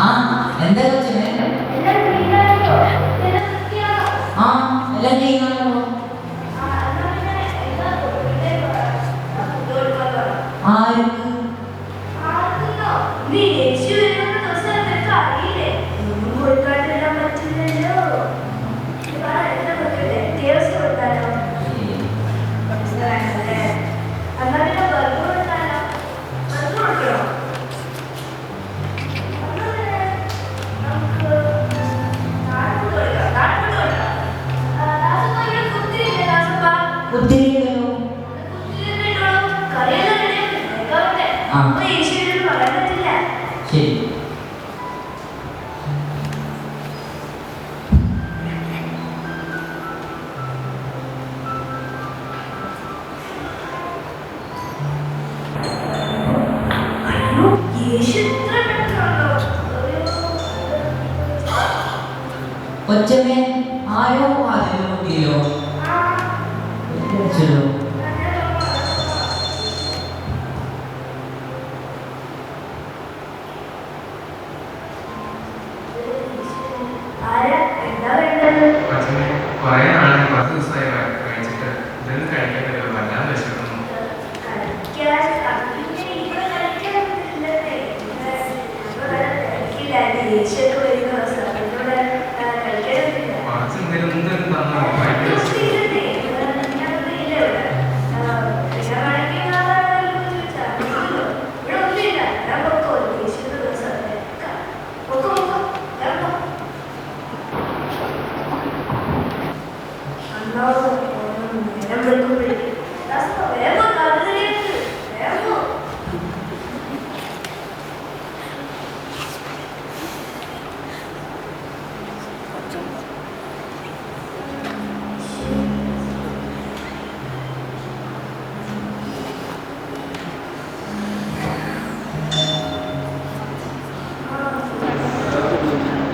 ആ എന്താ കൊച്ചേ? ആ എല്ലാം ചെയ്യുന്നോ? ആർക്ക്? കൊച്ചമ്മേ ആരോ അതിലോ നോക്കിയോ?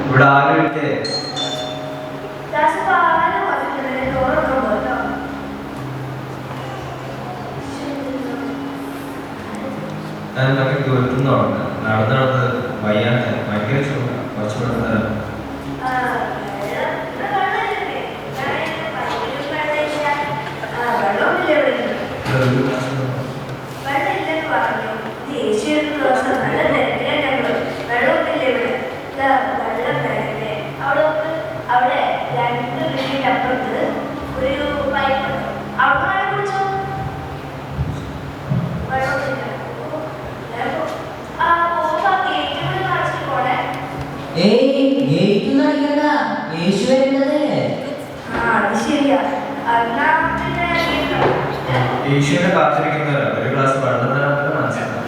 ഇവിടെ ആരുമില്ലേ? ഞാൻ ദൂരത്തുനിന്ന് നടന്ന് നടന്ന് വയ്യാണ്ട് ഭയങ്കര കുറച്ചുകൂടെ അവിടെ രണ്ട് വീടിനപ്പുറത്ത് ഒരു പൈപ്പ് അവിടെ കുടിച്ചോ യേശുവിനെ കാത്തിരിക്കുന്നവരാ ഒരു ഗ്ലാസ് വെള്ളം തരാൻ മനസ്സിലാക്കാം.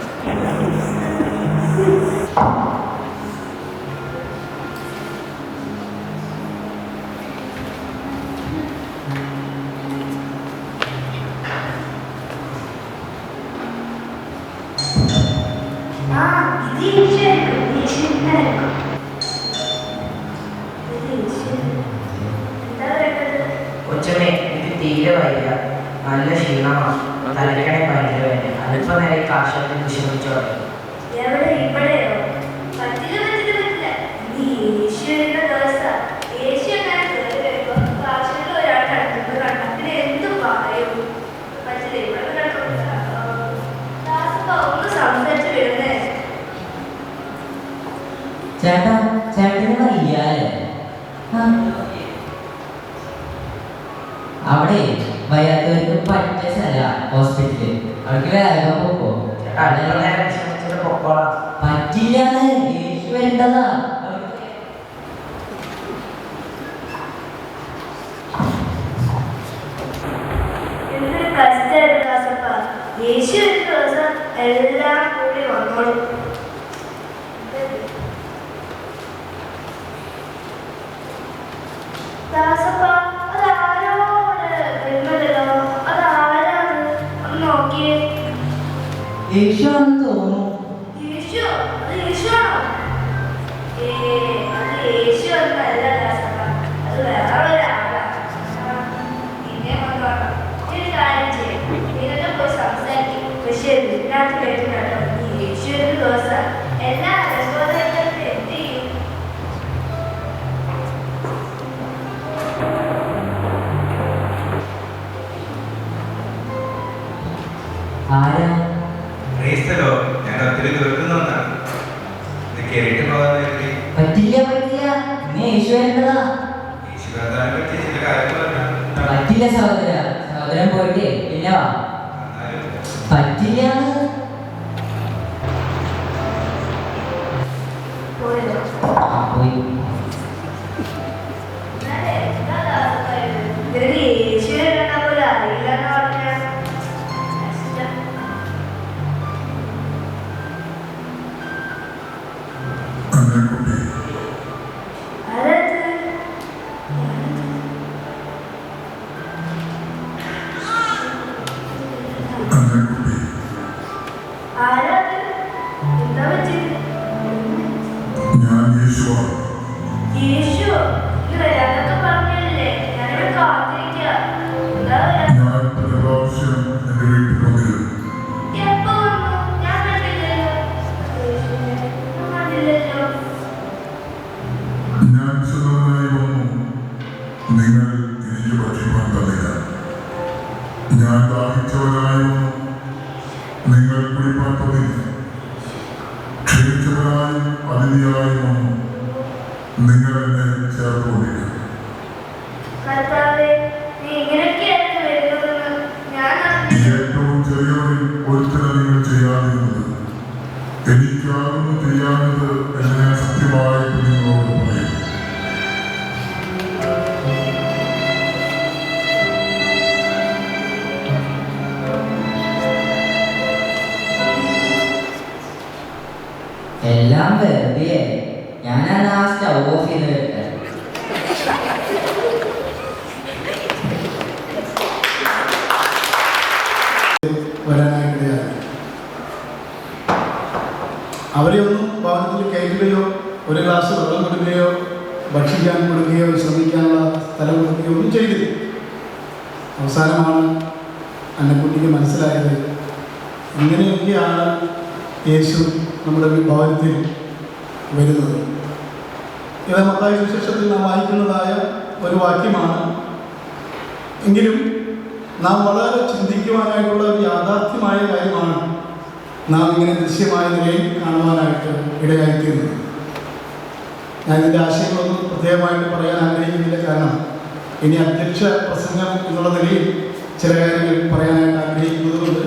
കൊച്ചമ്മേ എനിക്ക് തീരെ വയ്യ, നല്ല ക്ഷീണമാണ്, തലക്കണേ ഭയങ്കര വേദന. അല്പം നേരം കാശൊക്കെ വിഷമിച്ചോ? ചേട്ടാ ചേട്ടന് വയ്യാലേ? അവിടെ വയ്യാത്തവർക്ക് പറ്റിയ സ്ഥല ഹോസ്പിറ്റല്, അവർക്ക് വേഗം പോക്കോ. പറ്റില്ലാന്ന് യേശു വരേണ്ടതാ. യേശു ഒരു ദിവസം എല്ലാം കൂടി വന്നോളും. യേശുവാണെന്ന് തോന്നുന്നു. പക്ഷേ ഇതിനകത്ത് കേട്ടിട്ടുണ്ടോ യേശു ഒരു ദിവസം എല്ലാ കേട്ട് പോകാൻ കരുതി. പറ്റില്ല പറ്റില്ല, ഇന്ന് യേശു വേണ്ടതാ. യേശുദാനെ പറ്റി ചില കാര്യങ്ങൾ പറഞ്ഞാൽ പറ്റില്ല സഹോദര, സഹോദരൻ പോയിട്ട് പിന്നെ വാ. പറ്റില്ല. പോയോ? പോയി. നിനക്ക് യേശുവിനെ കണ്ടാൽ പോലും അറിയില്ലെന്ന് പറഞ്ഞാൽ എല്ലാം വെറുതെ. ഞാനാണ് ആ സ്റ്റൗ ഓഫ് ചെയ്ത് വെട്ടത്. വരാനായിട്ടിടയായി. അവരെ ഒന്നും ഭവനത്തിൽ കയറ്റുകയോ ഒരു ഗ്ലാസ് വെള്ളം കൊടുക്കുകയോ ഭക്ഷിക്കാൻ കൊടുക്കുകയോ ശ്രമിക്കാനുള്ള സ്ഥലം കൊടുക്കുകയോ ഒന്നും ചെയ്തില്ല. അവസാനമാണ് അന്നക്കുട്ടിക്ക് മനസ്സിലായത് ഇങ്ങനെയൊക്കെയാണ് യേശു നമ്മുടെ ഭവനത്തിൽ വരുന്നത്. ഇത് മത്തായി സുവിശേഷത്തിൽ നാം വായിക്കുന്നതായ ഒരു വാക്യമാണ്. എങ്കിലും നാം വളരെ ചിന്തിക്കുവാനായിട്ടുള്ള ഒരു യാഥാർത്ഥ്യമായ കാര്യമാണ് നാം ഇങ്ങനെ ദൃശ്യമായ നിലയിൽ കാണുവാനായിട്ട് ഇടയായിത്തീരുന്നത്. ഞാൻ ഇതിൻ്റെ ആശയങ്ങളൊന്നും പ്രത്യേകമായിട്ട് പറയാൻ ആഗ്രഹിക്കുന്നില്ല. കാരണം ഇനി അധ്യക്ഷ പ്രസംഗം എന്നുള്ള നിലയിൽ ചില കാര്യങ്ങൾ പറയാനായിട്ട് ആഗ്രഹിക്കുന്നത് കൊണ്ട്